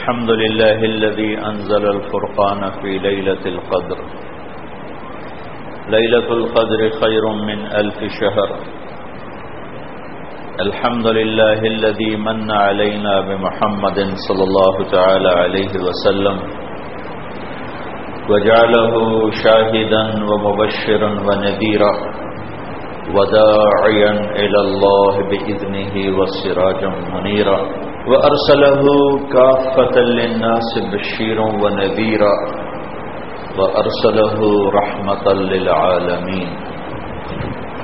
الحمد لله الذي أنزل الفرقان في ليلة القدر. ليلة القدر خير من 1000 شهر. الحمد لله الذي من علينا بمحمد صلى الله تعالى عليه وسلم وجعله شاهدا ومبشرا ونذيرا وداعيا إلى الله بإذنه وسراجا منيرا وأرسله كافة للناس بشيرا ونذيرا وأرسله رحمة للعالمين.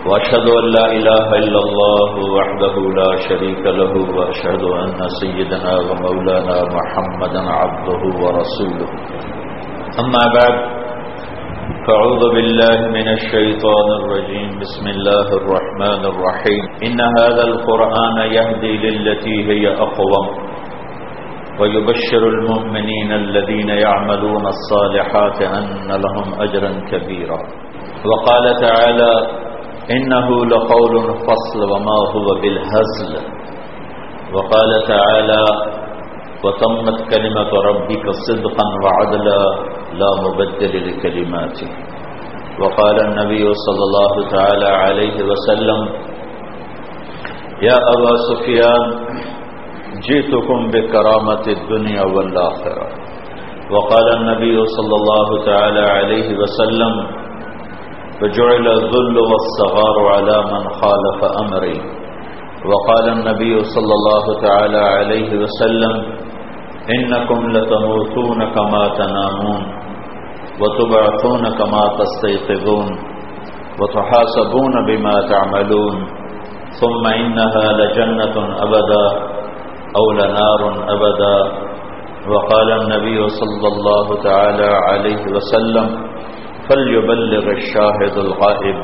وأشهد أن لا إله إلا الله وحده لا شريك له وأشهد أن سيدنا ومولانا محمدا عبده ورسوله. أما بعد، فأعوذ بالله من الشيطان الرجيم. بسم الله الرحمن الرحيم. إن هذا القرآن يهدي للتي هي أقوم ويبشر المؤمنين الذين يعملون الصالحات أن لهم أجرا كبيرا. وقال تعالى: إنه لقول فصل وما هو بالهزل. وقال تعالى: وتمت كلمة ربك صدقا وعدلا لا مبدل لكلماته. وقال النبي صلى الله تعالى عليه وسلم: يا أبا سفيان جئتكم بكرامة الدنيا والآخرة. وقال النبي صلى الله تعالى عليه وسلم: فجعل الذل والصغار على من خالف أمري. وقال النبي صلى الله تعالى عليه وسلم: إنكم لتموتون كما تنامون وتبعثون كما تستيقظون وتحاسبون بما تعملون ثم إنها لجنة أبدا أو لنار أبدا. وقال النبي صلى الله تعالى عليه وسلم: فليبلغ الشاهد الغائب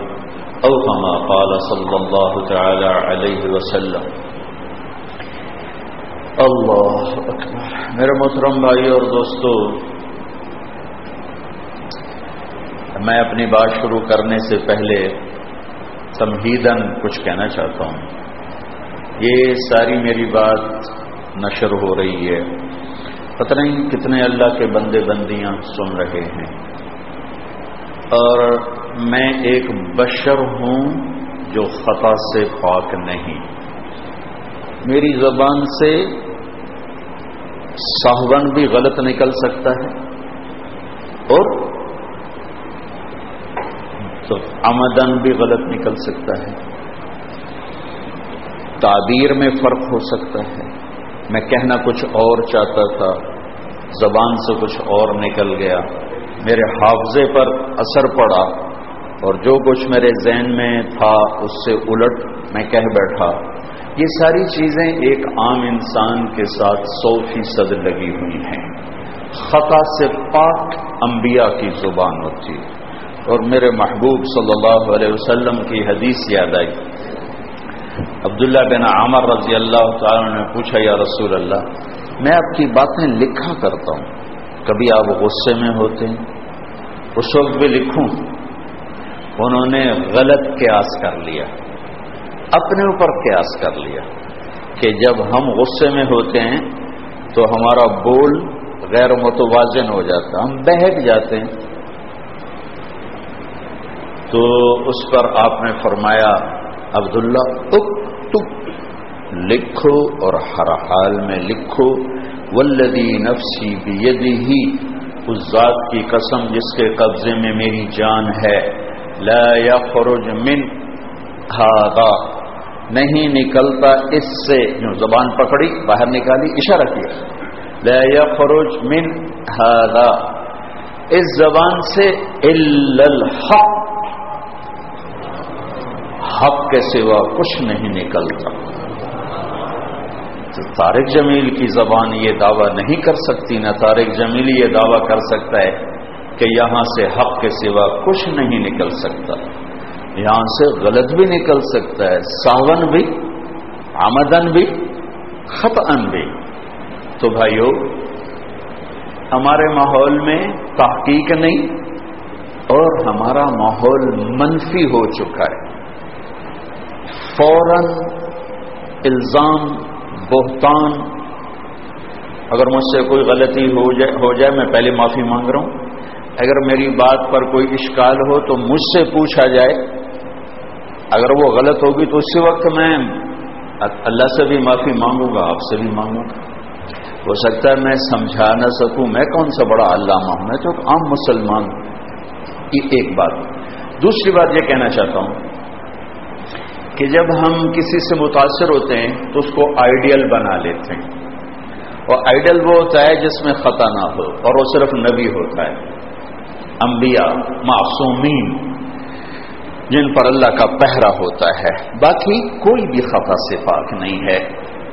أو كما قال صلى الله تعالى عليه وسلم. اللہ اکبر. میرے محترم بھائی اور دوستو، میں اپنی بات شروع کرنے سے پہلے تمہیداً کچھ کہنا چاہتا ہوں. یہ ساری میری بات نشر ہو رہی ہے، پتہ نہیں کتنے اللہ کے بندے بندیاں سن رہے ہیں، اور میں ایک بشر ہوں جو خطا سے پاک نہیں. میری زبان سے سہون بھی غلط نکل سکتا ہے اور تو عمدن بھی غلط نکل سکتا ہے. تعبیر میں فرق ہو سکتا ہے. میں کہنا کچھ اور چاہتا تھا، زبان سے کچھ اور نکل گیا، میرے حافظے پر اثر پڑا اور جو کچھ میرے ذہن میں تھا اس سے الٹ میں کہہ بیٹھا. یہ ساری چیزیں ایک عام انسان کے ساتھ 100% لگی ہوئی ہیں. خطا سے پاک انبیاء کی زبان ہوتی ہے. اور میرے محبوب صلی اللہ علیہ وسلم کی حدیث یاد آئی. عبداللہ بن عمر رضی اللہ تعالی نے پوچھا: یا رسول اللہ، میں آپ کی باتیں لکھا کرتا ہوں، کبھی آپ غصے میں ہوتے ہیں، اس وقت بھی لکھوں؟ انہوں نے غلط قیاس کر لیا، اپنے اوپر قیاس کر لیا کہ جب ہم غصے میں ہوتے ہیں تو ہمارا بول غیر متوازن ہو جاتا ہے، ہم بہک جاتے ہیں. تو اس پر آپ نے فرمایا: عبداللہ اکتب، لکھو اور ہر حال میں لکھو. والذی نفسی بیدہ، اس ذات کی قسم جس کے قبضے میں میری جان ہے، لا یخرج من ھذا، نہیں نکلتا اس سے، جو زبان پکڑی باہر نکالی، اشارہ کیا، لا یخرج من ھذا، اس زبان سے، الا الحق، حق کے سوا کچھ نہیں نکلتا. تو طارق جمیل کی زبان یہ دعویٰ نہیں کر سکتی، نہ طارق جمیل یہ دعویٰ کر سکتا ہے کہ یہاں سے حق کے سوا کچھ نہیں نکل سکتا. یہاں سے غلط بھی نکل سکتا ہے، سہون بھی، عمدن بھی، خطأن بھی. تو بھائیو، ہمارے ماحول میں تحقیق نہیں اور ہمارا ماحول منفی ہو چکا ہے. فوراً الزام، بہتان، اگر مجھ سے کوئی غلطی ہو جائے میں پہلے معافی مانگ رہا ہوں. اگر میری بات پر کوئی اشکال ہو تو مجھ سے پوچھا جائے. اگر وہ غلط ہوگی تو اسی وقت میں اللہ سے بھی معافی مانگوں گا, آپ سے بھی مانگوں گا. ہو سکتا ہے میں سمجھا نہ سکوں, میں کون سا بڑا علامہ ہوں, میں تو ایک عام مسلمان ہوں. یہ ایک بات. دوسری بات یہ کہنا چاہتا ہوں کہ جب ہم کسی سے متاثر ہوتے ہیں تو اس کو آئیڈیل بنا لیتے ہیں, اور آئیڈیل وہ ہوتا ہے جس میں خطا نہ ہو, اور وہ صرف نبی ہوتا ہے, انبیاء معصومین جن پر اللہ کا پہرا ہوتا ہے. باقی کوئی بھی خطا سے پاک نہیں ہے.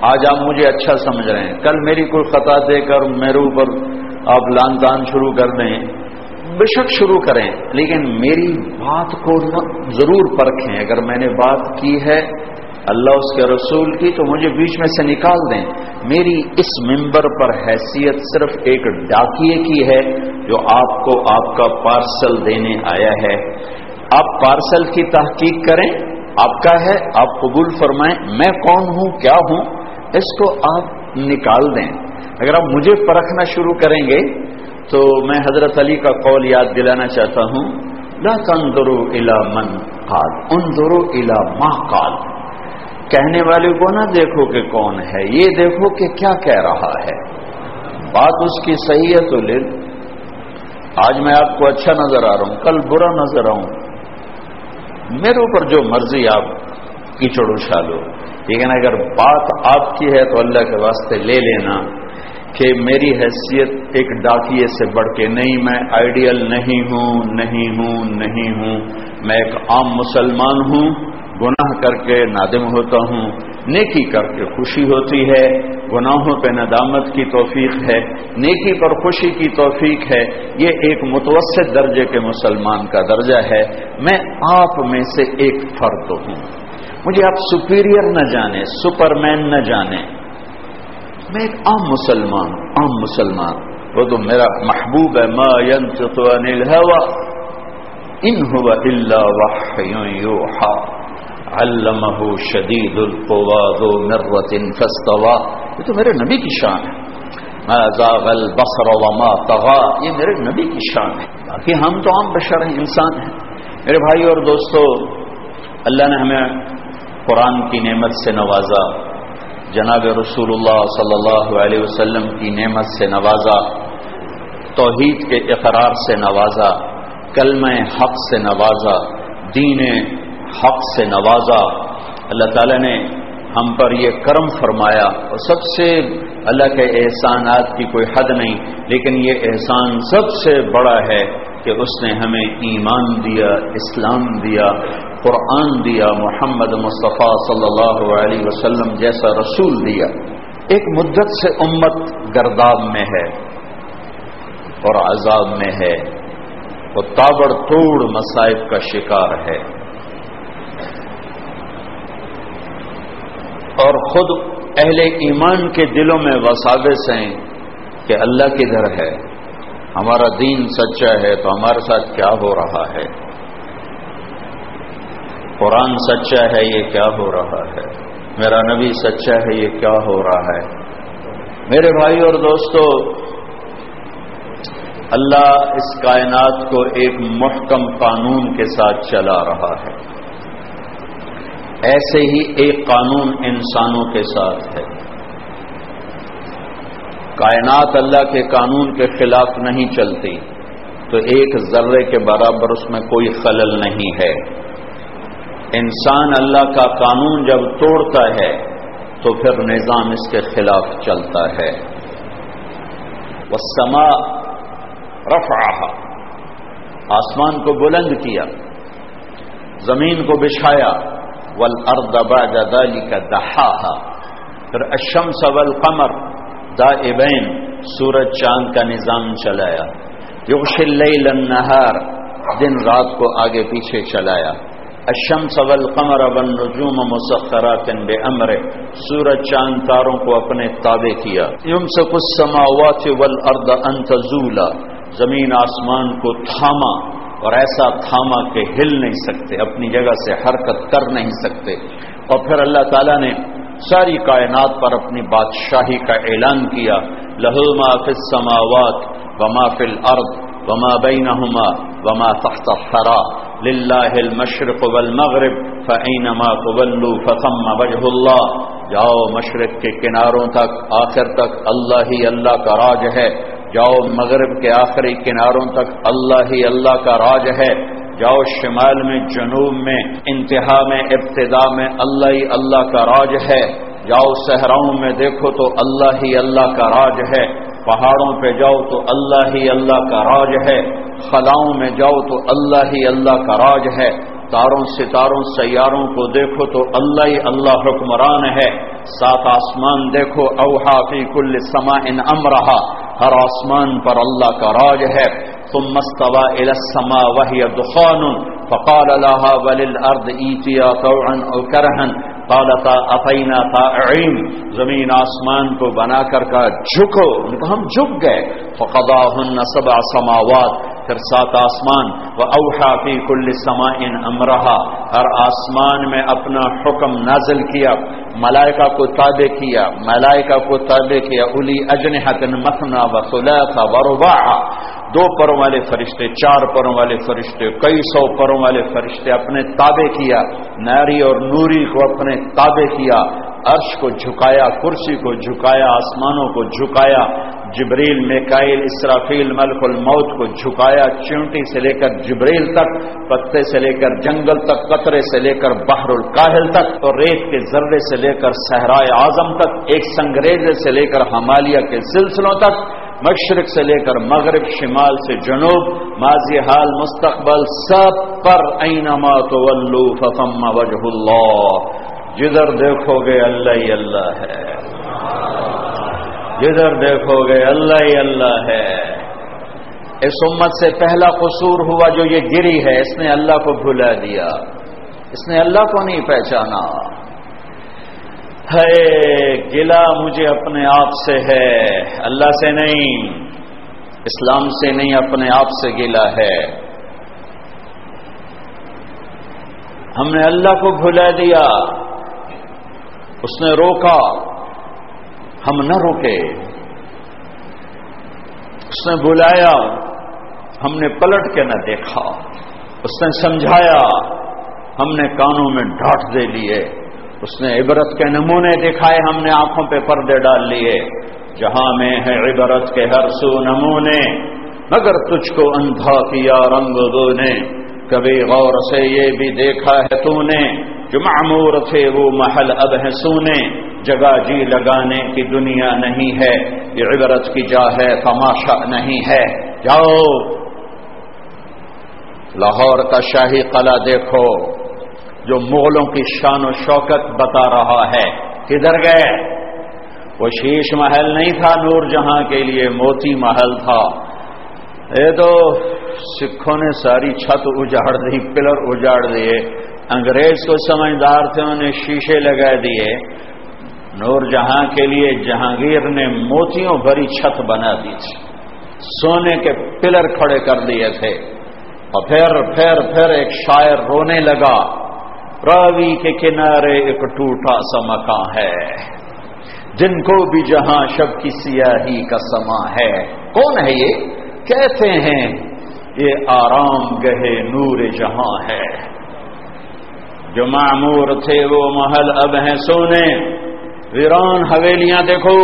آج آپ مجھے اچھا سمجھ رہے ہیں, کل میری کوئی خطا دے کر میرے اوپر آپ لان تان شروع کر دیں, بے شک شروع کریں, لیکن میری بات کو ضرور پرکھیں. اگر میں نے بات کی ہے اللہ اس کے رسول کی تو مجھے بیچ میں سے نکال دیں. میری اس منبر پر حیثیت صرف ایک ڈاکیے کی ہے جو آپ کو آپ کا پارسل دینے آیا ہے. آپ پارسل کی تحقیق کریں, آپ کا ہے, آپ قبول فرمائیں. میں کون ہوں, کیا ہوں, اس کو آپ نکال دیں. اگر آپ مجھے پرکھنا شروع کریں گے تو میں حضرت علی کا قول یاد دلانا چاہتا ہوں, لا تنظروا الی من قال انظروا الی ما قال. کہنے والے کو نہ دیکھو کہ کون ہے, یہ دیکھو کہ کیا کہہ رہا ہے. بات اس کی صحیح ہے تو لے. آج میں آپ کو اچھا نظر آ رہا ہوں, کل برا نظر آؤں, میرے اوپر جو مرضی آپ کیچڑ اچھالو, لیکن اگر بات آپ کی ہے تو اللہ کے واسطے لے لینا کہ میری حیثیت ایک ڈاکیے سے بڑھ کے نہیں. میں آئیڈیل نہیں ہوں, نہیں ہوں, نہیں ہوں. میں ایک عام مسلمان ہوں. گناہ کر کے نادم ہوتا ہوں, نیکی کر کے خوشی ہوتی ہے. گناہوں پہ ندامت کی توفیق ہے, نیکی پر خوشی کی توفیق ہے. یہ ایک متوسط درجے کے مسلمان کا درجہ ہے. میں آپ میں سے ایک فرد ہوں. مجھے آپ سپیریئر نہ جانیں, سپر مین نہ جانیں. میں ایک عام مسلمان ہوں, عام مسلمان. وہ تو میرا محبوب ہے, ما ينطق عن الهوى ان هو الا وحی یوحی علمہ شدید القوی ذو مرۃ فاستوی. یہ تو میرے نبی کی شان ہے. ما زاغ البصر وما طغى, یہ میرے نبی کی شان ہے. باقی ہم تو عام بشر ہیں, انسان ہیں. میرے بھائی اور دوستو, اللہ نے ہمیں قرآن کی نعمت سے نوازا, جناب رسول اللہ صلی اللہ علیہ وسلم کی نعمت سے نوازا, توحید کے اقرار سے نوازا, کلمہ حق سے نوازا, دین حق سے نوازا. اللہ تعالیٰ نے ہم پر یہ کرم فرمایا, اور سب سے اللہ کے احسانات کی کوئی حد نہیں, لیکن یہ احسان سب سے بڑا ہے کہ اس نے ہمیں ایمان دیا, اسلام دیا, قرآن دیا, محمد مصطفیٰ صلی اللہ علیہ وسلم جیسا رسول دیا. ایک مدت سے امت گرداب میں ہے اور عذاب میں ہے, وہ تابڑ توڑ مصائب کا شکار ہے, اور خود اہل ایمان کے دلوں میں وساوس ہیں کہ اللہ کدھر ہے, ہمارا دین سچا ہے تو ہمارے ساتھ کیا ہو رہا ہے, قرآن سچا ہے یہ کیا ہو رہا ہے, میرا نبی سچا ہے یہ کیا ہو رہا ہے. میرے بھائی اور دوستو, اللہ اس کائنات کو ایک محکم قانون کے ساتھ چلا رہا ہے. ایسے ہی ایک قانون انسانوں کے ساتھ ہے. کائنات اللہ کے قانون کے خلاف نہیں چلتی, تو ایک ذرے کے برابر اس میں کوئی خلل نہیں ہے. انسان اللہ کا قانون جب توڑتا ہے تو پھر نظام اس کے خلاف چلتا ہے. والسماء رفعها, آسمان کو بلند کیا, زمین کو بچھایا. والارض بعد ذلك دحاها, پھر الشمس والقمر دائبین, سورج چاند کا نظام چلایا. یغشی اللیل النہار, دن رات کو آگے پیچھے چلایا. الشمس والقمر والنجوم مسخرات بامرہ, سورج چاند تاروں کو اپنے تابع کیا. یمسک السماوات والارض ان تزولا, زمین آسمان کو تھاما, اور ایسا تھاما کہ ہل نہیں سکتے, اپنی جگہ سے حرکت کر نہیں سکتے. اور پھر اللہ تعالیٰ نے ساری کائنات پر اپنی بادشاہی کا اعلان کیا لہ ما فی السماوات وما فی الارض وما بینہما وما تحت الثری للہ المشرق والمغرب فأینما تولوا فثم وجہ اللہ. جاؤ مشرق کے کناروں تک آخر تک اللہ ہی اللہ کا راج ہے، جاؤ مغرب کے آخری کناروں تک اللہ ہی اللہ کا راج ہے، جاؤ شمال میں جنوب میں انتہا میں ابتدا میں اللہ ہی اللہ کا راج ہے، جاؤ صحراؤں میں دیکھو تو اللہ ہی اللہ کا راج ہے، پہاڑوں پہ جاؤ تو اللہ ہی اللہ کا راج ہے، خلاؤں میں جاؤ تو اللہ ہی اللہ کا راج ہے، تاروں ستاروں سیاروں کو دیکھو تو اللہ ہی اللہ حکمران ہے، سات آسمان دیکھو اوحا فی کل سماء امرہا، ہر آسمان پر اللہ کا راج ہے. ثم استوى الى السماء وهي دخان فقال لها وللارض ائتيا طوعا او كرها قالتا اتينا طائعين. زمین آسمان کو بنا کر کہا جھکو، ان کو ہم جھک گئے. فقضاهن سبع سماوات، پھر سات آسمان. واوحى في كل سماء امرها، ہر آسمان میں اپنا حکم نازل کیا، ملائکہ کو تابع کیا، ملائکہ کو تابع کیا. اولی اجنحۃ مثنى وثلاث ورباع، دو پروں والے فرشتے، چار پروں والے فرشتے، کئی سو پروں والے فرشتے اپنے تابع کیا. ناری اور نوری کو اپنے تابع کیا. عرش کو جھکایا، کرسی کو جھکایا، آسمانوں کو جھکایا. جبریل، میکائیل، اسرافیل، ملک الموت کو جھکایا. چیونٹی سے لے کر جبریل تک، پتے سے لے کر جنگل تک، قطرے سے لے کر بحر الکاہل تک، اور ریت کے ذرے سے لے کر صحرائے اعظم تک، ایک سنگریزے سے لے کر ہمالیہ کے سلسلوں تک، مشرق سے لے کر مغرب، شمال سے جنوب، ماضی حال مستقبل، سب پر اینما تولوا فثم وجہ اللہ. جدھر دیکھو گے اللہ ہی اللہ ہے، جدھر دیکھو گے اللہ ہی اللہ ہے. اس امت سے پہلا قصور ہوا جو یہ گری ہے، اس نے اللہ کو بھلا دیا، اس نے اللہ کو نہیں پہچانا. ہے گلا مجھے اپنے آپ سے ہے، اللہ سے نہیں، اسلام سے نہیں، اپنے آپ سے گلا ہے. ہم نے اللہ کو بھلا دیا، اس نے روکا، ہم نہ روکے. اس نے بلایا، ہم نے پلٹ کے نہ دیکھا. اس نے سمجھایا، ہم نے کانوں میں ڈانٹ دے لیے. اس نے عبرت کے نمونے دکھائے، ہم نے آنکھوں پہ پردے ڈال لیے. جہاں میں ہے عبرت کے ہر سو نمونے، مگر تجھ کو اندھا کیا رنگ دو نے. کبھی غور سے یہ بھی دیکھا ہے تو نے، جو معمور تھے وہ محل اب ہے سونے. جگہ جی لگانے کی دنیا نہیں ہے، یہ عبرت کی جا ہے، تماشا نہیں ہے. جاؤ لاہور کا شاہی قلعہ دیکھو جو مغلوں کی شان و شوکت بتا رہا ہے. کدھر گئے؟ وہ شیش محل نہیں تھا نور جہاں کے لیے، موتی محل تھا. یہ تو سکھوں نے ساری چھت اجاڑ دی، پلر اجاڑ دیے. انگریز کو سمجھدار تھے، انہوں نے شیشے لگا دیے. نور جہاں کے لیے جہانگیر نے موتیوں بھری چھت بنا دی تھی، سونے کے پلر کھڑے کر دیے تھے. اور پھر ایک شاعر رونے لگا، راوی کے کنارے ایک ٹوٹا سا مکان ہے، جن کو بھی جہاں شب کی سیاہی کا سما ہے. کون ہے یہ؟ کہتے ہیں یہ آرام گہے نور جہاں ہے. جو معمور تھے وہ محل اب ہیں سونے. ویران حویلیاں دیکھو،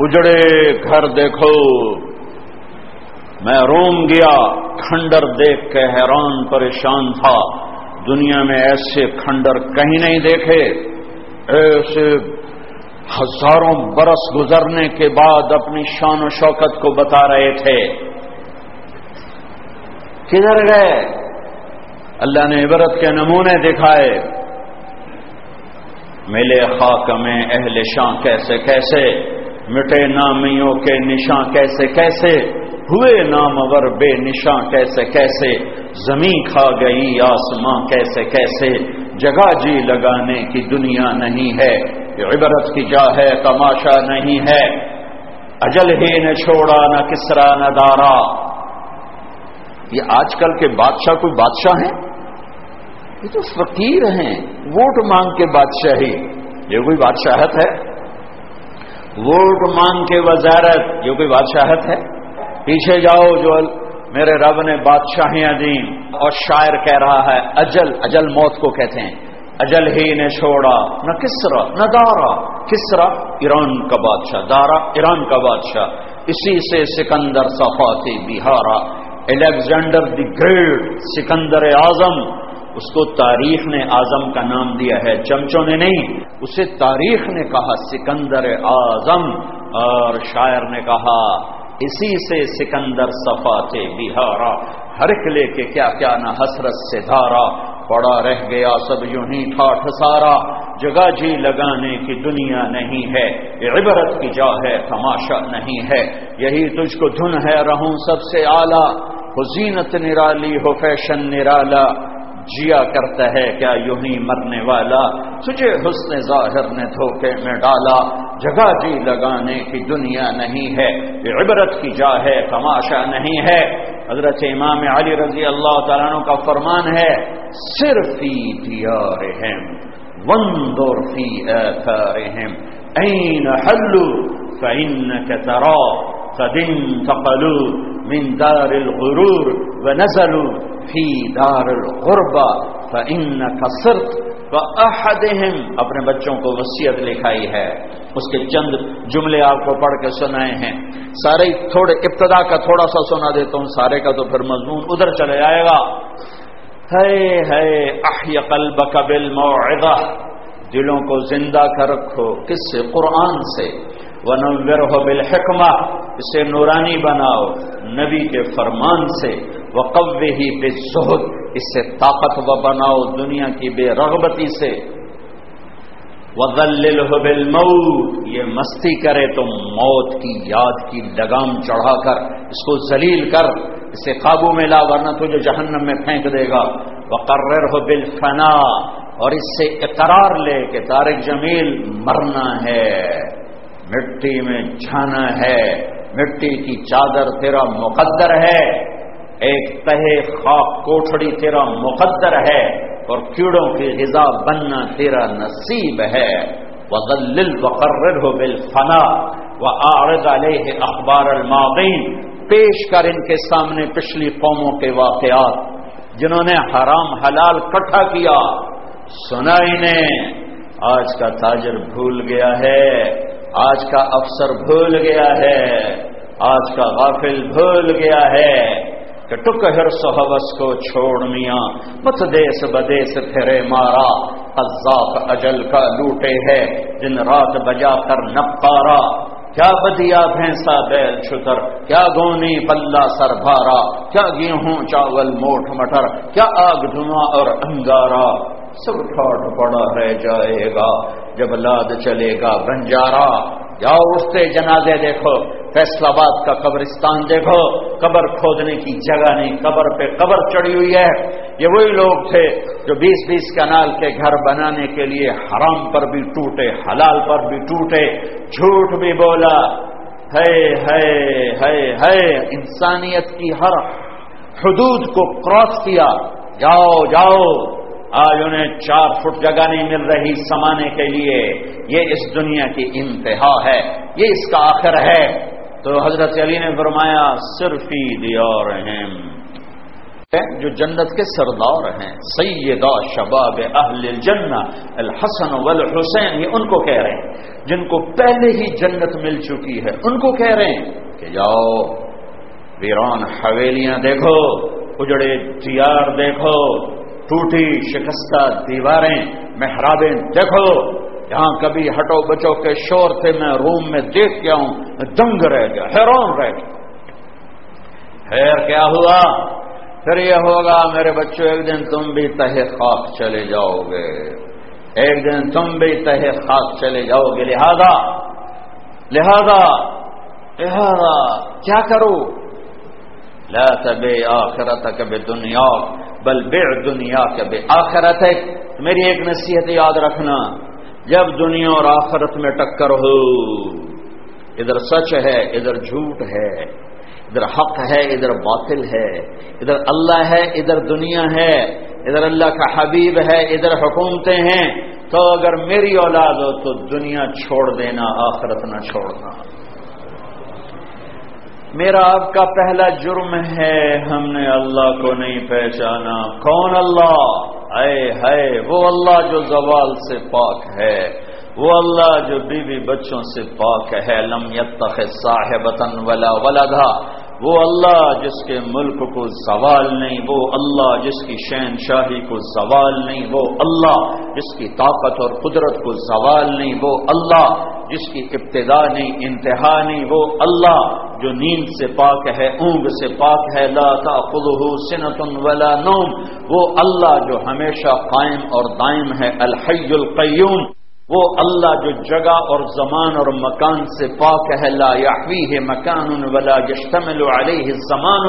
اجڑے گھر دیکھو. میں روم گیا، کھنڈر دیکھ کے حیران پریشان تھا. دنیا میں ایسے کھنڈر کہیں نہیں دیکھے. ایسے ہزاروں برس گزرنے کے بعد اپنی شان و شوکت کو بتا رہے تھے. کدھر گئے؟ اللہ نے عبرت کے نمونے دکھائے. ملے خاک میں اہل شاں کیسے کیسے، مٹے نامیوں کے نشاں کیسے کیسے، ہوئے نامور بے نشاں کیسے کیسے. زمین کھا گئی آسماں کیسے کیسے. جگہ جی لگانے کی دنیا نہیں ہے، یہ عبرت کی جا ہے، تماشا نہیں ہے. اجل ہی نے چھوڑا نہ کسرا نہ دارا. یہ آج کل کے بادشاہ کوئی بادشاہ ہیں؟ یہ تو فقیر ہیں، ووٹ مانگ کے بادشاہی. یہ کوئی بادشاہت ہے؟ ووٹ مانگ کے وزارت، یہ کوئی بادشاہت ہے؟ پیچھے جاؤ، جو میرے رب نے بادشاہیاں دیں، اور شاعر کہہ رہا ہے اجل موت کو کہتے ہیں، اجل ہی نے چھوڑا نہ کسرا نہ دارا، کسرا ایران کا بادشاہ، دارا ایران کا بادشاہ، اسی سے سکندر صفاتی بہارا، الیگزینڈر دی گریٹ، سکندر اعظم، اس کو تاریخ نے اعظم کا نام دیا ہے، چمچوں نے نہیں، اسے تاریخ نے کہا سکندر اعظم، اور شاعر نے کہا اسی سے سکندر صفاتے بہارا، ہر ایک لے کے کیا کیا نہ حسرت سے دھارا، پڑا رہ گیا سب یوں ہی ٹھاٹھ سارا، جگہ جی لگانے کی دنیا نہیں ہے، یہ عبرت کی جا ہے تماشا نہیں ہے، یہی تجھ کو دھن ہے رہوں سب سے اعلیٰ، ہو زینت نرالی ہو فیشن نرالا، جیا کرتا ہے کیا یوں ہی مرنے والا، تجھے حسن ظاہر نے دھوکے میں ڈالا، جگہ جی لگانے کی دنیا نہیں ہے، یہ عبرت کی جا ہے تماشا نہیں ہے۔ حضرت امام علی رضی اللہ تعالیٰ عنہ کا فرمان ہے، سر فی دیارہم وانظر فی آثارہم، این حلوا فإنک ترا قد انتقلوا من دار الغرور ونزلوا فی دار الغربہ فإنک صرت وأحدہم، اپنے بچوں کو وصیت لکھائی ہے، اس کے چند جملے آپ کو پڑھ کے سنائے ہیں، سارے تھوڑے ابتدا کا تھوڑا سا سنا دیتا ہوں، سارے کا تو پھر مضمون ادھر چلے جائے گا۔ ہے احی قلبک بالموعظہ، دلوں کو زندہ کر رکھو، کس سے؟ قرآن سے، ونورہ بالحکمہ، اسے نورانی بناؤ نبی کے فرمان سے، وقوہ بالزہد، اس سے طاقتور بناؤ دنیا کی بے رغبتی سے، وذللہ بالموت، یہ مستی کرے تو موت کی یاد کی لگام چڑھا کر اس کو ذلیل کر، اسے قابو میں لا ورنہ تجھے جہنم میں پھینک دے گا، وقررہ بالفنا، اور اس سے اقرار لے کہ طارق جمیل مرنا ہے، مٹی میں جانا ہے، مٹی کی چادر تیرا مقدر ہے، ایک تہے خاک کوٹھڑی تیرا مقدر ہے، اور کیڑوں کی غذا بننا تیرا نصیب ہے۔ وَذَلِّلْ وَقَرِّرْهُ بِالْفَنَا وَأَعْرِضْ عَلَيْهِ أَخْبَارَ الْمَاضِينَ، پیش کر ان کے سامنے پچھلی قوموں کے واقعات جنہوں نے حرام حلال کٹھا کیا، سنا انہیں، آج کا تاجر بھول گیا ہے، آج کا افسر بھول گیا ہے، آج کا غافل بھول گیا ہے کہ ٹک حرص و حوث کو چھوڑ میاں، مت دیس بدیس پھرے مارا، قذاق اجل کا لوٹے ہے دن رات بجا کر نقارا، کیا بدیا بھینسا بیل چھتر، کیا گونی پلہ سر بھارا، کیا گیہوں چاول موٹھ مٹر، کیا آگ دھواں اور انگارا، سب ٹھاٹ پڑا رہ جائے گا جب لاد چلے گا بنجارا۔ جاؤ اٹھتے جنازے دیکھو، فیصل آباد کا قبرستان دیکھو، قبر کھودنے کی جگہ نہیں، قبر پہ قبر چڑھی ہوئی ہے۔ یہ وہی لوگ تھے جو 20-20 کنال کے گھر بنانے کے لیے حرام پر بھی ٹوٹے، حلال پر بھی ٹوٹے، جھوٹ بھی بولا، ہے انسانیت کی ہر حدود کو کراس کیا۔ جاؤ آج انہیں 4 فٹ جگہ نہیں مل رہی سمانے کے لیے، یہ اس دنیا کی انتہا ہے، یہ اس کا آخر ہے۔ تو حضرت علی نے فرمایا صرفی دیارہم، جو جنت کے سردار ہیں، سیدہ شباب اہل الجنہ الحسن والحسین، یہ ان کو کہہ رہے ہیں جن کو پہلے ہی جنت مل چکی ہے، ان کو کہہ رہے ہیں کہ جاؤ ویران حویلیاں دیکھو، اجڑے دیار دیکھو، ٹوٹی شکستہ دیواریں، محرابیں دیکھو، یہاں کبھی ہٹو بچو کے شور تھے، میں روم میں دیکھ کے آؤں، دنگ رہ گیا، حیران رہ گیا۔ خیر کیا ہوا؟ پھر یہ ہوگا میرے بچوں، ایک دن تم بھی تہے خاک چلے جاؤ گے، ایک دن تم بھی تہے خاک چلے جاؤ گے، لہذا کیا کرو؟ لا تبع آخرتک بدنیا بل بع دنیاک بآخرتک، میری ایک نصیحت یاد رکھنا، جب دنیا اور آخرت میں ٹکر ہو، ادھر سچ ہے ادھر جھوٹ ہے، ادھر حق ہے ادھر باطل ہے، ادھر اللہ ہے ادھر دنیا ہے، ادھر اللہ کا حبیب ہے ادھر حکومتیں ہیں، تو اگر میری اولاد ہو تو دنیا چھوڑ دینا، آخرت نہ چھوڑنا۔ میرا آپ کا پہلا جرم ہے ہم نے اللہ کو نہیں پہچانا۔ کون اللہ؟ اے ہے وہ اللہ جو زوال سے پاک ہے، وہ اللہ جو بیوی بچوں سے پاک ہے، لم یتخذ صاحبۃ ولا ولدا، وہ اللہ جس کے ملک کو زوال نہیں، وہ اللہ جس کی شہنشاہی کو زوال نہیں، وہ اللہ جس کی طاقت اور قدرت کو زوال نہیں، وہ اللہ جس کی ابتدا نہیں انتہا نہیں، وہ اللہ جو نیند سے پاک ہے، اونگ سے پاک ہے، لا تأخذہ سنۃ ولا نوم، وہ اللہ جو ہمیشہ قائم اور دائم ہے، الحی القیوم، وہ اللہ جو جگہ اور زمان اور مکان سے پاک ہے، لا یحویہ مکان ولا یشتمل علیہ الزمان،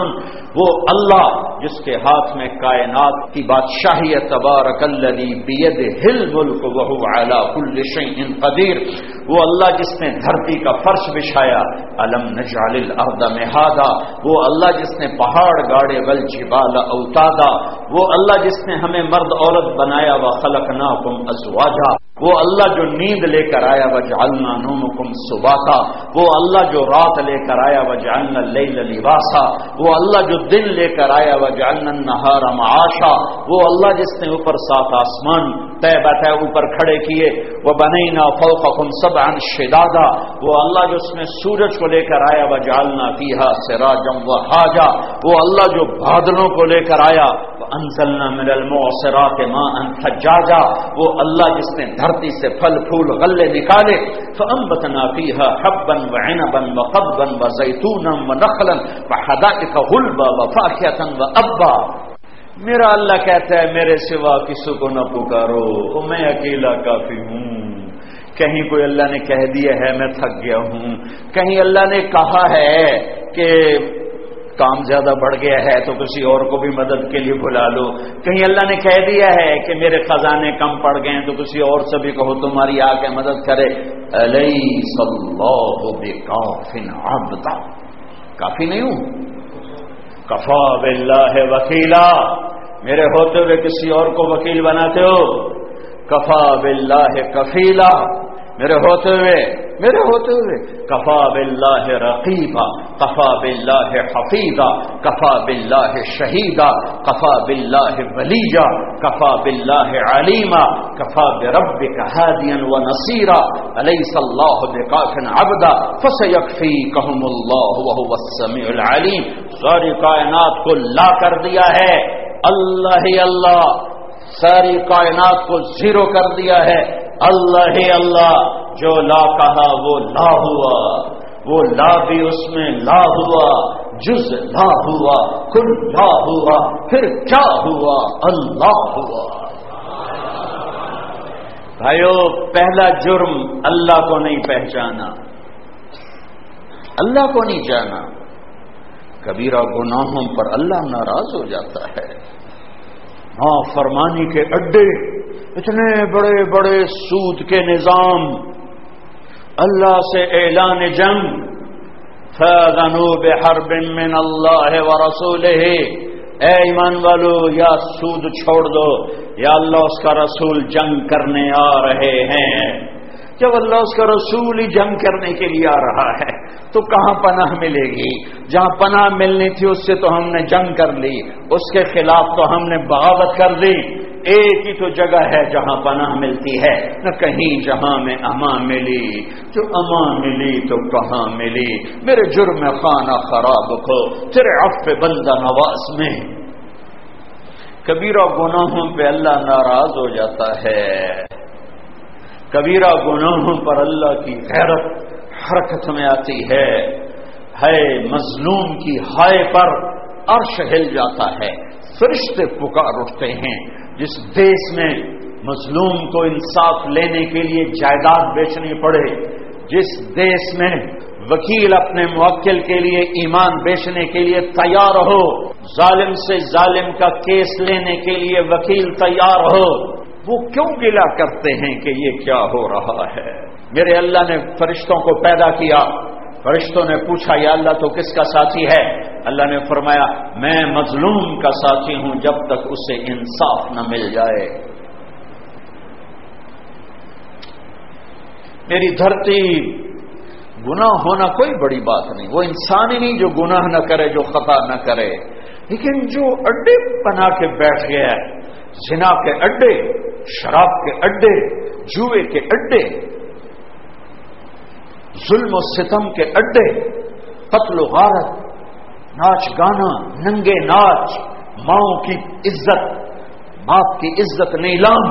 وہ اللہ جس کے ہاتھ میں کائنات کی بادشاہی ہے، تبارک الذی بیدہ الملک وہو علی کل شیء قدیر، وہ اللہ جس نے دھرتی کا فرش بچھایا، الم نجعل الارض مہادا، وہ اللہ جس نے پہاڑ گاڑے، والجبال اوتادا، وہ اللہ جس نے ہمیں مرد عورت بنایا، وخلقناکم ازواجا، وہ اللہ جو نیند لے کر آیا، وجعلنا نومکم سباتا، وہ اللہ جو رات لے کر آیا، وجعلنا اللیل لباسا، وہ اللہ جو دن لے کر آیا، وجعلنا النہار معاشا، وہ اللہ جس نے اوپر 7 آسمان طے بتائے اوپر کھڑے کیے، وبنینا فوقکم سبعا شدادا، وہ اللہ جو اس میں سورج کو لے کر آیا، وجعلنا فیہا سراجا وہاجا، وہ اللہ جو بادلوں کو لے کر آیا، وانزلنا من المعصرات ماء ثجاجا، وہ اللہ جس نے دھرتی سے پھل پھول غلے نکالے، فانبتنا فیہا حبا وعنبا وقضبا وزیتونا ونخلا وحدائق غلبا وفاکہۃ وابا۔ میرا اللہ کہتا ہے میرے سوا کسی کو نہ پکارو، میں اکیلا کافی ہوں۔ کہیں کوئی اللہ نے کہہ دیا ہے میں تھک گیا ہوں، کہیں اللہ نے کہا ہے کہ کام زیادہ بڑھ گیا ہے تو کسی اور کو بھی مدد کے لیے بلا لو، کہیں اللہ نے کہہ دیا ہے کہ میرے خزانے کم پڑ گئے ہیں تو کسی اور سے بھی کہو تمہاری آ کے مدد کرے۔ الیس اللہ بکاف عبدا، کافی نہیں ہوں؟ کفا باللہ وکیلا، میرے ہوتے ہوئے کسی اور کو وکیل بناتے ہو؟ کفا باللہ کفیلا، میرے ہوتے ہوئے کفا باللہ رقیبا، کفا باللہ حفیظا، کفا باللہ شہیدا، کفا باللہ ولیجا، کفا باللہ علیما، کفا بربک ہادیا ونصیرا، الیس اللہ بکاف عبدا فسیکفیکہم اللہ وہو السمیع العلیم۔ ساری کائنات کو لا کر دیا ہے اللہ ہی اللہ، ساری کائنات کو زیرو کر دیا ہے اللہ ہی اللہ، جو لا کہا وہ لا ہوا، وہ لا بھی اس میں لا ہوا، جز لا ہوا، کل لا ہوا، پھر کیا ہوا؟ اللہ ہوا۔ بھائیو، پہلا جرم اللہ کو نہیں پہچانا، اللہ کو نہیں جانا۔ کبیرہ گناہوں پر اللہ ناراض ہو جاتا ہے۔ ہاں، فرمانی کے اڈے، اتنے بڑے بڑے سود کے نظام، اللہ سے اعلان جنگ، فَأَذَنُوا بِحَرْبٍ مِّنَ اللَّهِ وَرَسُولِهِ، اے ایمان والو یا سود چھوڑ دو یا اللہ اس کا رسول جنگ کرنے آ رہے ہیں۔ جب اللہ اس کا رسول ہی جنگ کرنے کے لیے آ رہا ہے تو کہاں پناہ ملے گی؟ جہاں پناہ ملنی تھی اس سے تو ہم نے جنگ کر لی، اس کے خلاف تو ہم نے بغاوت کر دی۔ ایک ہی تو جگہ ہے جہاں پناہ ملتی ہے، نہ کہیں جہاں میں امان ملی، جو امان ملی تو کہاں ملی؟ میرے جرم خانہ خراب کو تیرے عفو بندہ نواز میں۔ کبیرہ گناہوں پہ اللہ ناراض ہو جاتا ہے، کبیرہ گناہوں پر اللہ کی غیرت حرکت میں آتی ہے مظلوم کی ہائے پر عرش ہل جاتا ہے، فرشتے پکار اٹھتے ہیں۔ جس دیش میں مظلوم کو انصاف لینے کے لیے جائیداد بیچنی پڑے، جس دیش میں وکیل اپنے موکل کے لیے ایمان بیچنے کے لیے تیار ہو، ظالم سے ظالم کا کیس لینے کے لیے وکیل تیار ہو، وہ کیوں گلہ کرتے ہیں کہ یہ کیا ہو رہا ہے؟ میرے اللہ نے فرشتوں کو پیدا کیا، فرشتوں نے پوچھا یا اللہ تو کس کا ساتھی ہے؟ اللہ نے فرمایا میں مظلوم کا ساتھی ہوں جب تک اسے انصاف نہ مل جائے۔ میری دھرتی، گناہ ہونا کوئی بڑی بات نہیں، وہ انسان ہی نہیں جو گناہ نہ کرے، جو خطا نہ کرے، لیکن جو اڈے بنا کے بیٹھ گیا ہے، زنا کے اڈے، شراب کے اڈے، جوئے کے اڈے، ظلم و ستم کے اڈے، قتل و غارت، ناچ گانا، ننگے ناچ، ماؤں کی عزت، باپ کی عزت نیلام،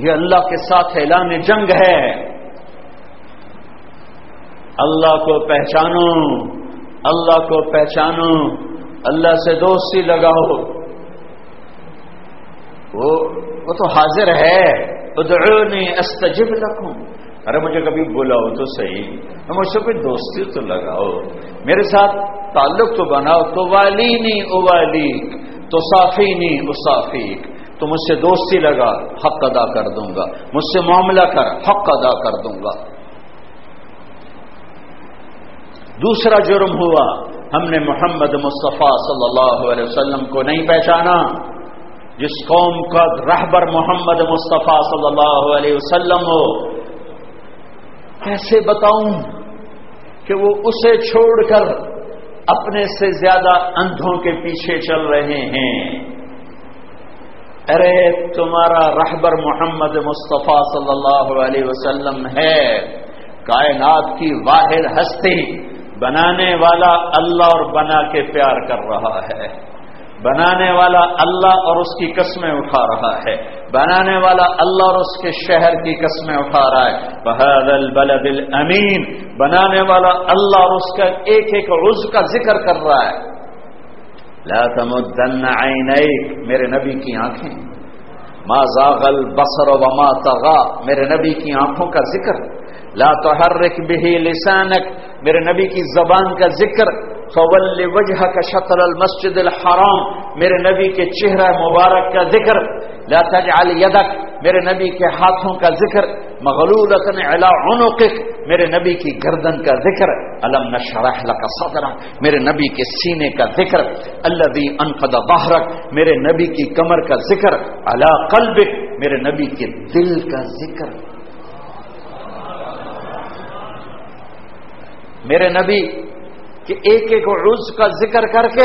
یہ اللہ کے ساتھ اعلان جنگ ہے۔ اللہ کو پہچانو، اللہ کو پہچانو، اللہ سے دوستی لگاؤ، وہ تو حاضر ہے، ادعونی استجب لکم، ارے مجھے کبھی بلاؤ تو صحیح، مجھ سے کوئی دوستی تو لگاؤ، میرے ساتھ تعلق تو بناؤ، تو والینی اوالیک، تو صافینی اصافیک، تو مجھ سے دوستی لگا، حق ادا کر دوں گا، مجھ سے معاملہ کر، حق ادا کر دوں گا۔ دوسرا جرم ہوا، ہم نے محمد مصطفیٰ صلی اللہ علیہ وسلم کو نہیں پہچانا۔ جس قوم کا رہبر محمد مصطفیٰ صلی اللہ علیہ وسلم ہو، کیسے بتاؤں کہ وہ اسے چھوڑ کر اپنے سے زیادہ اندھوں کے پیچھے چل رہے ہیں۔ ارے تمہارا رہبر محمد مصطفیٰ صلی اللہ علیہ وسلم ہے، کائنات کی واحد ہستی، بنانے والا اللہ اور بنا کے پیار کر رہا ہے، بنانے والا اللہ اور اس کی قسمیں اٹھا رہا ہے، بنانے والا اللہ اور اس کے شہر کی قسمیں اٹھا رہا ہے، بہذا البلد الامین، بنانے والا اللہ اور اس کا ایک ایک عضو کا ذکر کر رہا ہے۔ لا تمدن عینیک، میرے نبی کی آنکھیں، ما زاغ البصر وما طغى، میرے نبی کی آنکھوں کا ذکر، لا تحرک به لسانک، میرے نبی کی زبان کا ذکر، فول وجهك شطر المسجد الحرام، میرے نبی کے چہرہ مبارک کا ذکر، لا تجعل يدك، میرے نبی کے ہاتھوں کا ذکر، مغلولۃ علی عنقک، میرے نبی کی گردن کا ذکر، الم نشرح لك صدرک، میرے نبی کے سینے کا ذکر، الذي انقض ظهرك، میرے نبی کی کمر کا ذکر، علی قلبک، میرے نبی کے دل کا ذکر، میرے نبی کہ ایک ایک عضو کا ذکر کر کے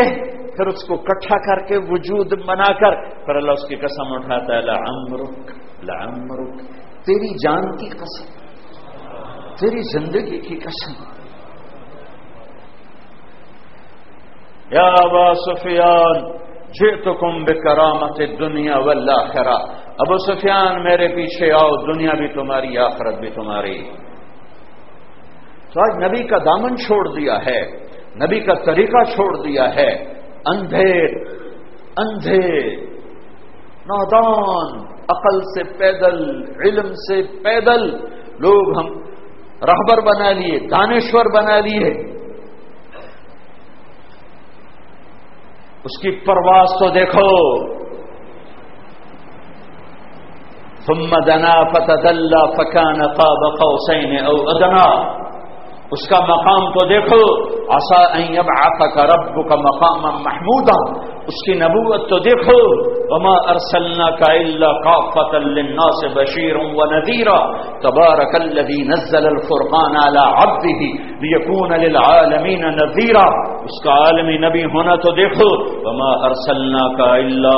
پھر اس کو اکٹھا کر کے وجود بنا کر پھر اللہ اس کی قسم اٹھاتا ہے، لعمرک لعمرک، تیری جان کی قسم، تیری زندگی کی قسم، یا ابا سفیان جئتکم بکرامت الدنیا والآخرہ، ابو سفیان میرے پیچھے آؤ، دنیا بھی تمہاری، آخرت بھی تمہاری۔ تو آج نبی کا دامن چھوڑ دیا ہے، نبی کا طریقہ چھوڑ دیا ہے، اندھے نادان، عقل سے پیدل، علم سے پیدل لوگ ہم رہبر بنا لیے، دانشور بنا لیے، اس کی پرواز تو دیکھو، ثم دنا فتدلى فكان قاب قوسين او ادنى، اس کا مقام تو دیکھو، عسى ان يبعثك ربك مقاما محمودا، اس کی نبوت تو دیکھو، وما ارسلناك الا كافة للناس بشيرا ونذيرا، تبارك الذي نزل الفرقان على عبده ليكون للعالمين نذيرا، اس کا عالمی نبی ہونا تو دیکھو، وما ارسلناك الا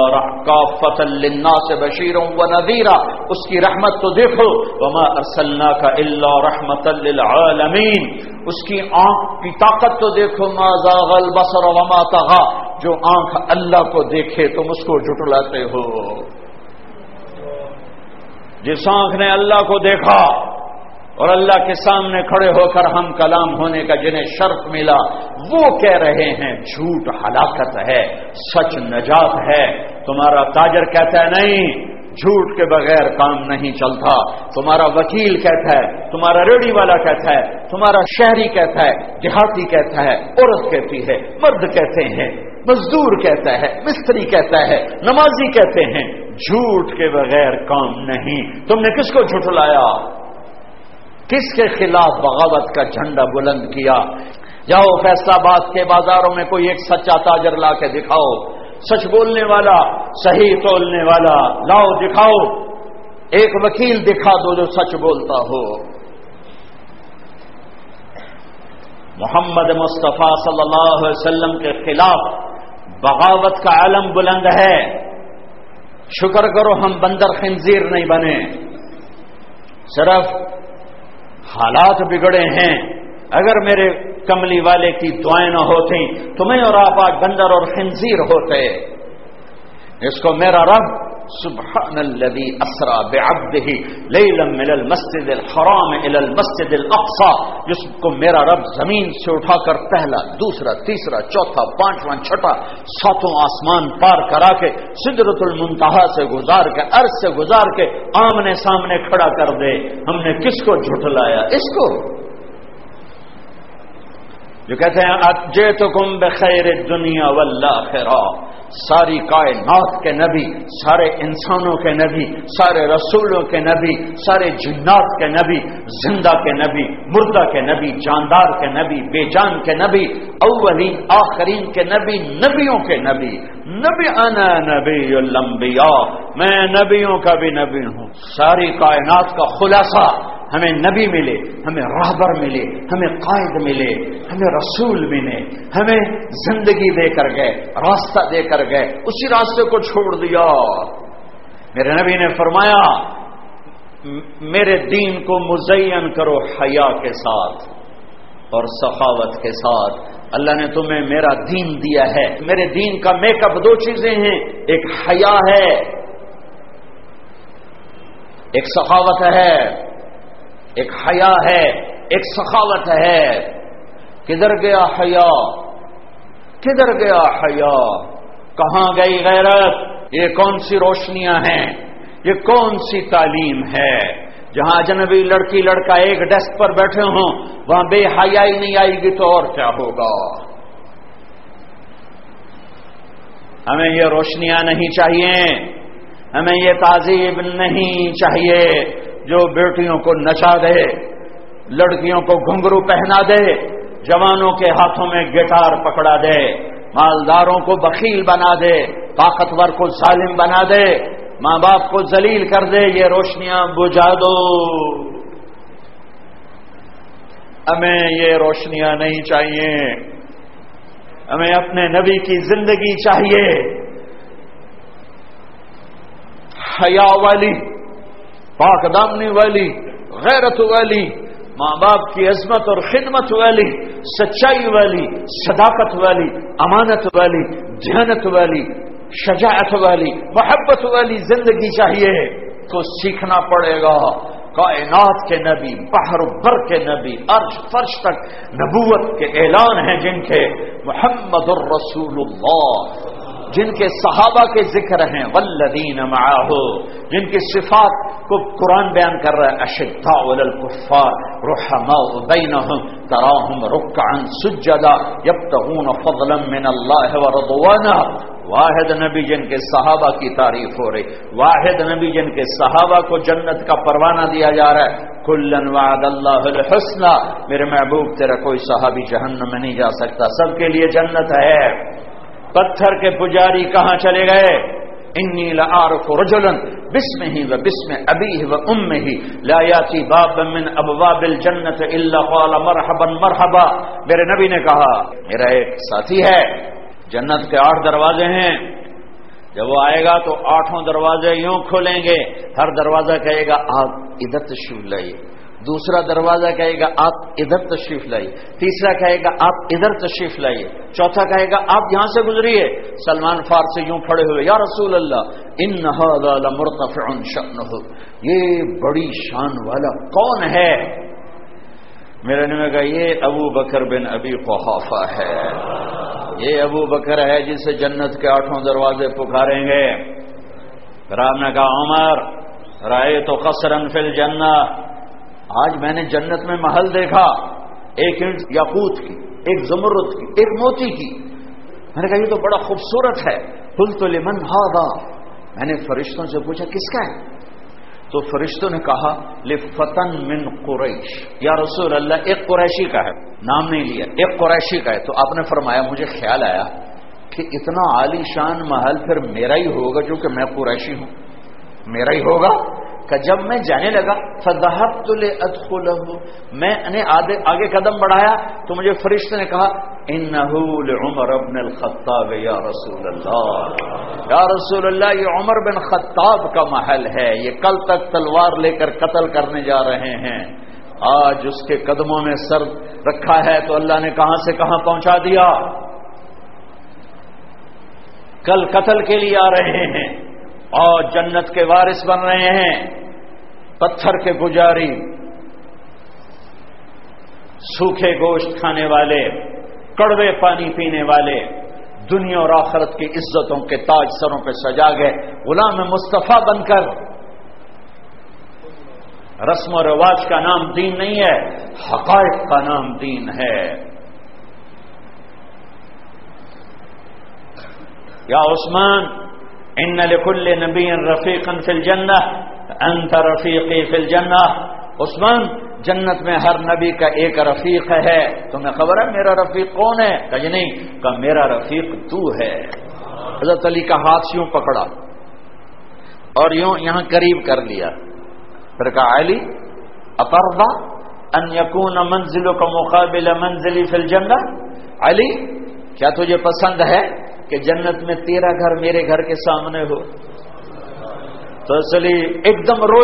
كافة للناس بشيرا ونذيرا، اس کی رحمت تو دیکھو، وما ارسلناك الا رحمة للعالمين، اس کی آنکھ کی طاقت تو دیکھو، ما زاغ البصر وما طغى، جو آنکھ اللہ کو دیکھے تم اس کو جھٹلاتے ہو، جس آنکھ نے اللہ کو دیکھا اور اللہ کے سامنے کھڑے ہو کر ہم کلام ہونے کا جنہیں شرف ملا، وہ کہہ رہے ہیں جھوٹ ہلاکت ہے، سچ نجات ہے۔ تمہارا تاجر کہتا ہے نہیں، جھوٹ کے بغیر کام نہیں چلتا، تمہارا وکیل کہتا ہے، تمہارا ریڑھی والا کہتا ہے، تمہارا شہری کہتا ہے، دیہاتی کہتا ہے، عورت کہتی ہے، مرد کہتے ہیں، مزدور کہتا ہے، مستری کہتا ہے، نمازی کہتے ہیں، جھوٹ کے بغیر کام نہیں۔ تم نے کس کو جھٹلایا؟ کس کے خلاف بغاوت کا جھنڈا بلند کیا؟ جاؤ فیصلہ آباد کے بازاروں میں کوئی ایک سچا تاجر لا کے دکھاؤ، سچ بولنے والا، صحیح تولنے والا لاؤ، دکھاؤ، ایک وکیل دکھا دو جو سچ بولتا ہو۔ محمد مصطفیٰ صلی اللہ علیہ وسلم کے خلاف بغاوت کا علم بلند ہے۔ شکر کرو ہم بندر خنزیر نہیں بنے، صرف حالات بگڑے ہیں۔ اگر میرے کملی والے کی دعائیں نہ ہوتی تمہیں اور آپ آج بندر اور خنزیر ہوتے۔ اس کو میرا رب سبحان الذی اسرا بعبدہ لیلا من المسجد الحرام الى المسجد الاقصی، جس کو میرا رب زمین سے اٹھا کر پہلا، دوسرا، تیسرا، چوتھا، پانچواں، چھٹا، ساتوں آسمان پار کرا کے سدرۃ المنتہا سے گزار کے عرش سے گزار کے آمنے سامنے کھڑا کر دے، ہم نے کس کو جھٹلایا؟ اس کو جو کہتے ہیں اجئتکم بخیر الدنیا والآخرہ، ساری کائنات کے نبی، سارے انسانوں کے نبی، سارے رسولوں کے نبی، سارے جنات کے نبی، زندہ کے نبی، مردہ کے نبی، جاندار کے نبی، بے جان کے نبی، اولین آخرین کے نبی، نبیوں کے نبی، نبی انا نبی الانبیاء، میں نبیوں کا بھی نبی ہوں۔ ساری کائنات کا خلاصہ ہمیں نبی ملے، ہمیں راہبر ملے، ہمیں قائد ملے، ہمیں رسول ملے، ہمیں زندگی دے کر گئے، راستہ دے کر گئے، اسی راستے کو چھوڑ دیا۔ میرے نبی نے فرمایا میرے دین کو مزین کرو حیا کے ساتھ اور سخاوت کے ساتھ۔ اللہ نے تمہیں میرا دین دیا ہے، میرے دین کا میک اپ دو چیزیں ہیں، ایک حیا ہے، ایک سخاوت ہے، ایک حیا ہے، ایک سخاوت ہے۔ کدھر گیا حیا؟ کدھر گیا حیا؟ کہاں گئی غیرت؟ یہ کون سی روشنیاں ہیں؟ یہ کون سی تعلیم ہے؟ جہاں اجنبی لڑکی لڑکا ایک ڈیسک پر بیٹھے ہوں وہاں بے حیائی نہیں آئے گی تو اور کیا ہوگا؟ ہمیں یہ روشنیاں نہیں چاہیے، ہمیں یہ تہذیب نہیں چاہیے جو بیٹیوں کو نچا دے، لڑکیوں کو گھنگرو پہنا دے، جوانوں کے ہاتھوں میں گٹار پکڑا دے، مالداروں کو بخیل بنا دے، طاقتور کو ظالم بنا دے، ماں باپ کو ذلیل کر دے۔ یہ روشنیاں بجھا دو، ہمیں یہ روشنیاں نہیں چاہیے، ہمیں اپنے نبی کی زندگی چاہیے، حیا والی، پاک دامنی والی، غیرت والی، ماں باپ کی عظمت اور خدمت والی، سچائی والی، صداقت والی، امانت والی، دیانت والی، شجاعت والی، محبت والی زندگی چاہیے۔ تو سیکھنا پڑے گا۔ کائنات کے نبی، بحر بر کے نبی، عرش فرش تک نبوت کے اعلان ہیں جن کے، محمد الرسول اللہ، جن کے صحابہ کے ذکر ہیں، والذین معہ، جن کی صفات کو قرآن بیان کر رہا ہے، اشداء علی الکفار رحماء بینہم تراہم رکعا سجدا یبتغون فضلا من اللہ ورضوانہ۔ واحد نبی جن کے صحابہ کی تعریف ہو رہی، واحد نبی جن کے صحابہ کو جنت کا پروانہ دیا جا رہا ہے، کلن وعد اللہ الحسنى، میرے محبوب تیرا کوئی صحابی جہنم میں نہیں جا سکتا، سب کے لیے جنت ہے۔ پتھر کے پجاری کہاں چلے گئے؟ انی لأعرف رجلا باسمہ و باسم ابیہ و امہ لا یاتی بابا من ابواب الجنت الا قال مرحبا مرحبا۔ میرے نبی نے کہا میرا ایک ساتھی ہے، جنت کے 8 دروازے ہیں، جب وہ آئے گا تو 8 دروازے یوں کھولیں گے، ہر دروازہ کہے گا آپ ادھر تشریف لائیے، دوسرا دروازہ کہے گا آپ ادھر تشریف لائیے، تیسرا کہے گا آپ ادھر تشریف لائیے، چوتھا کہے گا آپ یہاں سے گزریے۔ سلمان فارسی یوں کھڑے ہوئے، یا رسول اللہ ان ھذا لمرتفع شأنہ، یہ بڑی شان والا کون ہے؟ میرے نے کہا یہ ابو بکر بن ابی قحافہ ہے، یہ ابو بکر ہے جسے جنت کے 8 دروازے پکاریں گے۔ پھر آپ نے کہا عمر رأیت قصرا فی الجنہ، آج میں نے جنت میں محل دیکھا، ایک اینٹ یاقوت کی، ایک زمرد کی، ایک موتی کی۔ میں نے کہا یہ تو بڑا خوبصورت ہے۔ قلت لمن ھذا، میں نے فرشتوں سے پوچھا کس کا ہے؟ تو فرشتوں نے کہا لفتن من قریش، یا رسول اللہ ایک قریشی کا ہے، نام نہیں لیا، ایک قریشی کا ہے۔ تو آپ نے فرمایا مجھے خیال آیا کہ اتنا عالی شان محل پھر میرا ہی ہوگا جو کہ میں قریشی ہوں، میرا ہی ہوگا۔ کہ جب میں جانے لگا فذهبت لادخله، میں نے آگے قدم بڑھایا تو مجھے فرشتے نے کہا انه لعمر بن الخطاب یا رسول اللہ، یا رسول اللہ یہ عمر بن خطاب کا محل ہے، یہ کل تک تلوار لے کر قتل کرنے جا رہے ہیں، آج اس کے قدموں میں سر رکھا ہے تو اللہ نے کہاں سے کہاں پہنچا دیا، کل قتل کے لیے آ رہے ہیں اور جنت کے وارث بن رہے ہیں، پتھر کے پجاری، سوکھے گوشت کھانے والے، کڑوے پانی پینے والے، دنیا اور آخرت کی عزتوں کے تاج سروں پہ سجا گئے، غلام مصطفیٰ بن کر۔ رسم و رواج کا نام دین نہیں ہے، حقائق کا نام دین ہے۔ یا عثمان ان لکل نبی رفیقا فی الجنہ انت رفیقی فی الجنہ، عثمان جنت میں ہر نبی کا ایک رفیق ہے، تمہیں خبر ہے میرا رفیق کون ہے؟ کہ نہیں، کہ میرا رفیق تو ہے۔ حضرت علی کا ہاتھ یوں پکڑا اور یوں یہاں قریب کر لیا، پھر کہا علی اترضى ان یکون منزلک مقابل منزلی فی الجنہ، علی کیا تجھے پسند ہے کہ جنت میں تیرا گھر میرے گھر کے سامنے ہو؟ تو اس لیے ایک دم رو